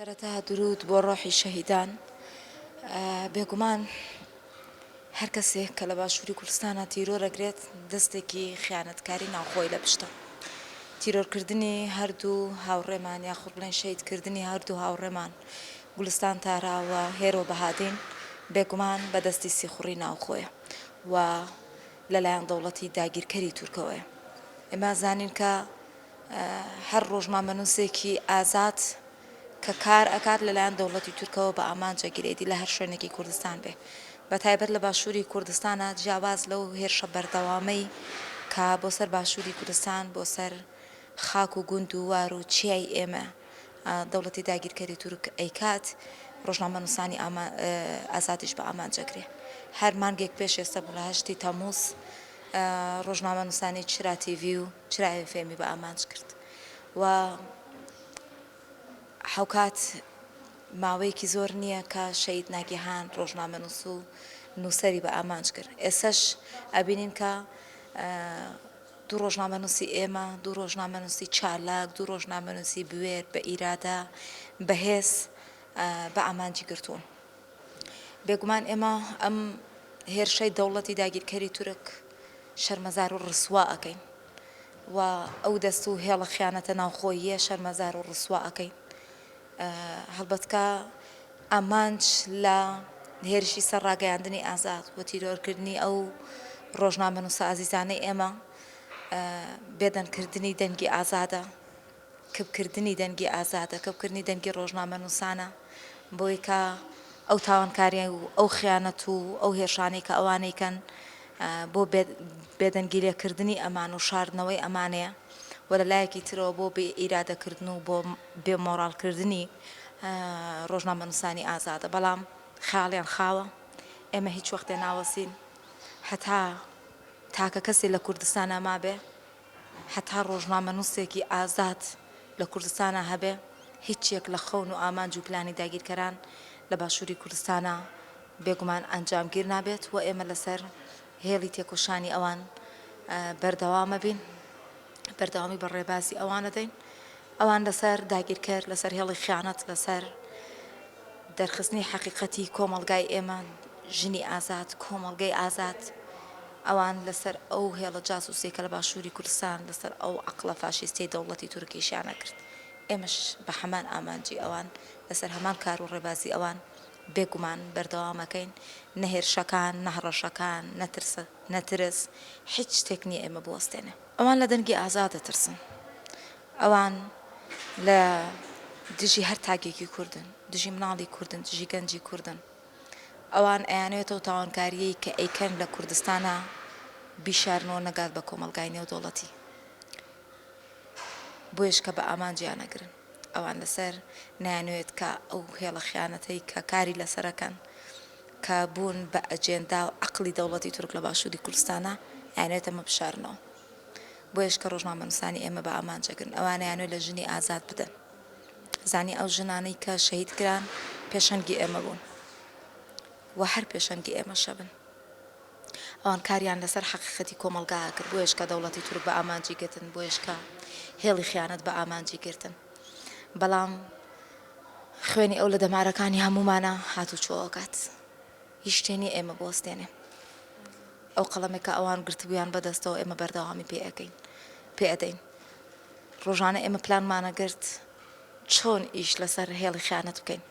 سەرەتا درود بۆ ڕۆحی شەهیدان. بێگومان هەر کەسێک کە لە باشووری کوردستانە تیرۆر ئەگرێت دەستێکی خیانەتکاری ناوخۆی لە پشتە. تیرۆرکردنی هەردوو هاوڕێمان یاخود بڵێن شەیدکردنی هەردوو هاوڕێمان گولستان تاراوە هێرۆ بەهادین بێگومان بەدەستی سیخوڕی ناوخۆیە و لەلایەن دەوڵەتی داگیرکەری تورکەوەیە. ئێمە زانین کە هەر ڕۆژنامەنووسێکی ئازاد کە کار ئەکات لەلایەن دەوڵەتی تورکەوە بە ئامانجەگیرێتی لە هەر شوێنێکی کوردستان بێ بە تایبەت لە باشووری کوردستانە جیاواز لەو هێرشە بەردەوامەی کە بۆ سەر باشووری کوردستان بۆ سەر خاک و گوند و وار و چیای ئێمە دەوڵەتی داگیرکەری تورک ئەیکات ڕۆژنامەنووسانی ئازادیش بە ئامانجەگرێ. هەر مانگێک پێش ئێستا بوو لە 8 تەمموز ڕۆژنامەنووسانی چرا تیڤی و چرا فێمی بە ئامانج کرد و حوکات ماوەیەکی زۆر نییە کە شەید ناگیهان ڕۆژنامەنووس و نووسەری بە ئامانج کرد. ئێسش ئەبینین کە دوو ڕۆژنامەنووسی ئێمە دوو ڕۆژنامەنووسی چالاک دوو ڕۆژنامەنووسی بوێر بە ئیرادا بەهێز بە ئامانجی گرتوون. بێگومان ئێمە ئەم هێرشەی دەوڵەتی داگیرکەری تورک شەرمەزار و ڕسوا ئەەکەین و ئەو دەست و هێڵە خیانەتە ناوخۆییە شەرمەزار و ڕسوا ئەەکەین. هەڵبەتکە ئامانج لە هێرشی سەر ڕاگەیاندنی ئازاد و تیرۆرکردنی ئەو ڕۆژنامەنووسە ئازیزانەی ئێمە بێدەنکردنی دەنگی ئازادە کەبکردنی دەنگی ئازادە کەبکردنی دەنگی ڕۆژنامەنووسانە بۆی کە ئەو تاوانکاریە و ئەو خیانەت و ئەو هێرشانەی کە ئەوانەیکەن بۆ بێدەنگیرێکردنی ئەمان و شاردنەوەی ئەمانەیە و لە لایەکی ترەوە بۆ بێ ئیرادەکردن و بۆ بێمۆڕالکردنی ڕۆژنامەنووسانی ئازادە. بەڵام خاڵیان خاوە ئێمە هیچ وەختێ ناوەسین هەتا تاکە کەسێک لە کوردستانە مابێ هەتا ڕۆژنامەنووسێکی ئازاد لە کوردستانە هەبێ هیچیەک لە خەون و ئامانج و پلانی داگیرکەران لە باشووری کوردستانە بێگومان ئەنجامگیر نابێت و ئێمە لەسەر هێڵی تێکۆشانی ئەوان بەردەوامە بین بەردەوامی بە ڕێبازی ئەوانە دەین ئەوان لەسەر داگیرکەر لەسەر هێڵی خیانەت لەسەر دەرخستنی حەقیقەتی کۆمەڵگای ئێمە ژنی ئازاد کۆمەڵگەی ئازاد ئەوان لەسەر ئەو هێڵە جاسووسێکە لە باشووری کوردستان لەسەر ئەو عەقڵە فاشیستەی دەوڵەتی تورکیشیانە کرد. ئێمەش بە هەمان ئامانجی ئەوان لەسەر هەمان کار و ڕێبازی ئەوان بێگومان بەردەوامەکەین نەهێرشەکان نەهڕەشەکان نەترس هیچ شتێک نییە ئێمە بوەستێنێ. ئەوان لە دەنگی ئازادە ترسن ئەوان لە دژی هەر تاگێکی کوردن دژی مناڵی کوردن دژی گەنجی کوردن ئەوان ئەیانێتەوە تاوانکاریەی کە ئەیکەن لە کوردستانە بیشارنەوە نەگات بە کۆمەلگای نێودەوڵەتی بۆیش کە بە ئامانجیان نەگرن ئەوان لەسەر نایانوێت کە ئەو هێڵە خیانەتەی کە کاری لەسەرەکەن کە بوون بە ئەجێندا و عەقڵی دەوڵەتی تورک لە باشووری کوردستانە ئەیانێتە ئەمە بشارنەوە بۆیش کە ڕۆژنامەنووسانی ئێمە بە ئامانجەگرن ئەوان ئەیانوێت لە ژنی ئازاد بدەن زانی ئەو ژنانەی کە شەهید کران پێشەنگی ئێمە بوون و هەر پێشەنگی ئێمە شەبن ئەوان کاریان لەسەر حەقیقەتی کۆمەلگا کرد بۆیش کە دەوڵەتی تورک بە ئامانجی گرتن بۆیش کە هێڵی خیانەت بە ئامانجی گرتن. بەڵام خوێنی ئەو لە دەمارەکانی هەمومانە هاتوو چۆکات هیچ شتێنی ئێمە بوەستێنێ ئەو قەڵەمێکە ئەوان گرتبوویان بەدەستەوە ئێمە بەردەوامی پێ ئەدەین. ڕۆژانە ئێمە پلانمانە گرت چۆن ئیش لەسەر هێڵی خیانەت بکەین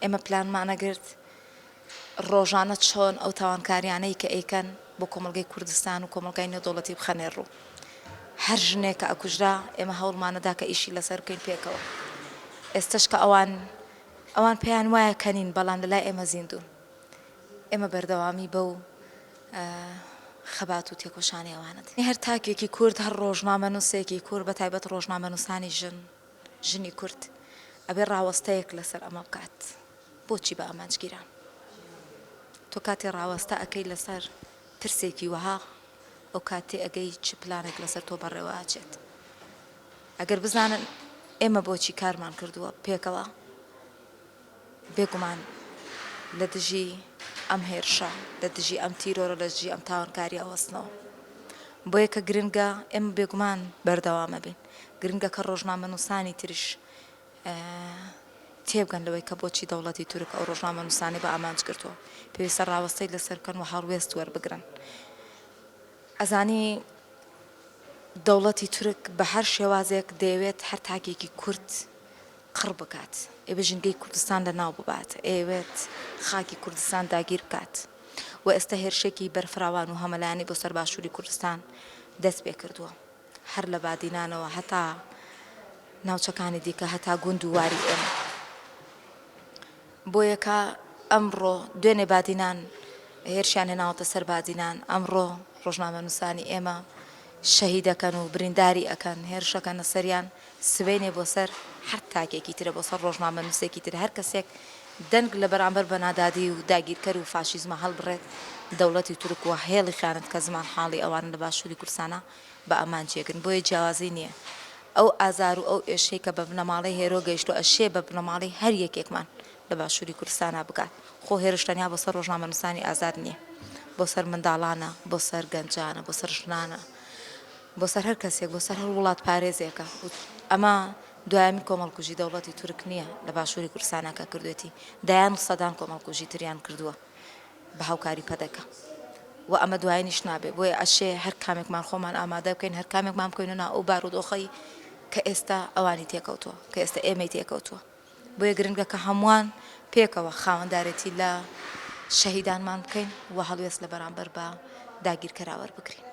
ئێمە پلانمانە گرت ڕۆژانە چۆن ئەو تاوانکاریانەی کە ئەیکەن بۆ کۆمەلگەی کوردستان و کۆمەلگای نێودەوڵەتی بخەنێڕوو هەر ژنێک کە ئەکوژرا ئێمە هەوڵمانەدا کە ئیشی لەسەر بکەین پێکەوە. ئێستش کە ئەوان پێیان وایە کەنین بەڵام لەلای ئێمە زیندوون ئێمە بەردەوامی بەو خەبات و تێکۆشانی ئەوانت هەر تاکێکی کورد هەر ڕۆژنامەنووسێکی کورد بە تایبەت ڕۆژنامەنووسانی ژنی کورد ئەبێ ڕاوەستەیەک لەسەر ئەمە بکات بۆچی بە ئامانجگیران تۆ کاتی ڕاوەستە ئەەکەی لەسەر ترسێکی وەها ئەو کاتێ ئەگەی چ پلانێک لەسەر تۆ بەڕێوە ئاچێت ئەگەر بزانن ئێمە بۆچی کارمان کردووە پێکەوە بێگومان لە دژی ئەم هێرشە لە دژی ئەم تیرۆرە لە دژی ئەم تاوانکاری ئەوەستنەوە بۆیە کە گرنگە ئێمە بێگومان بەردەوامە بین گرنگە کە ڕۆژنامەنووسانی تریش تێبگەن لەوەی کە بۆچی دەوڵەتی تورک ئەو ڕۆژنامە نووسانی بە ئامانج کردووە پێویستە ڕاوەستەی لەسەر بکەن و هەڵوێست وەربگرن ئەزانی دەوڵەتی تورک بە هەر شێوازێک دەیەوێت هەر تاکێکی کورد قڕ بکات ئێوە ژنگەی کوردستان لە ناو ببات ئەوێت خاکی کوردستان داگیر بکات و ئێستا هێرشێکی بەرفراوان و هەمەلایانی بۆ سەر باشووری کوردستان دەست پێ کردووە هەر لە بادینانەوە هەتا ناوچەکانی دیکە هەتا گوند و واری ئێمە بۆ یەکە ئەمڕۆ دوێنێ بادینان هێرشیان هێناوەتە سەر بادینان ئەمڕۆ ڕۆژنامە نووسانی ئێمە شەهیدەکەن و برینداری ئەەکەن هێرشەکەنە سەریان سوێنێ بۆ سەر هەر تاکێکی ترە بۆ سەر ڕۆژنامە نووسێکی تر هەر کەسێک دەنگ لە بەرامبەر بەنادادی و داگیرکەر و فاشیزمە هەڵبڕێت دەوڵەتی تورک وە هێڵی خیانەت کە زمان حاڵی ئەوان لە باشووری کوردستانە بە ئەمان جێگرن بۆیە جیاوازی نییە ئەو ئازار و ئەو ئێشەی کە بە بنەماڵەی هێرۆ گەیشت و ئەشێ بە بنەماڵی هەر یەکێکمان لە باشووری کوردستانە بکات خۆ هێرشتەنیا بۆ سەر ڕۆژنامە نووسانی ئازاد نییە بۆ سەر منداڵانە بۆ سەر گەنجانە بۆ سەر ژنانە بۆ سەر هەر کەسێک بۆ سەر هەر وڵات پارێزێکە ئەمە دوایەمی کۆمەڵکوژی دەوڵەتی تورک نییە لە باشووری کوردستانەکە کردوێتی دایان و سەدان کۆمەڵکوژی تریان کردووە بە هاوکاری پەدەکە و ئەمە دوایانیش نابێت بۆیە ئەشێ هەر کامێکمان خۆمان ئامادە بکەین هەر کامێکمان بکەینە ئەو بارودۆخەی کە ئێستا ئەوانی تێکەوتووە کە ئێستا ئێمەی تێکەوتووە بۆیە گرنگە کە هەمووان پێکەوە خاوەندارێتی لە شەهیدانمان بکەین و هەڵوێست لە بەرامبەر بە داگیرکەراوە بکرین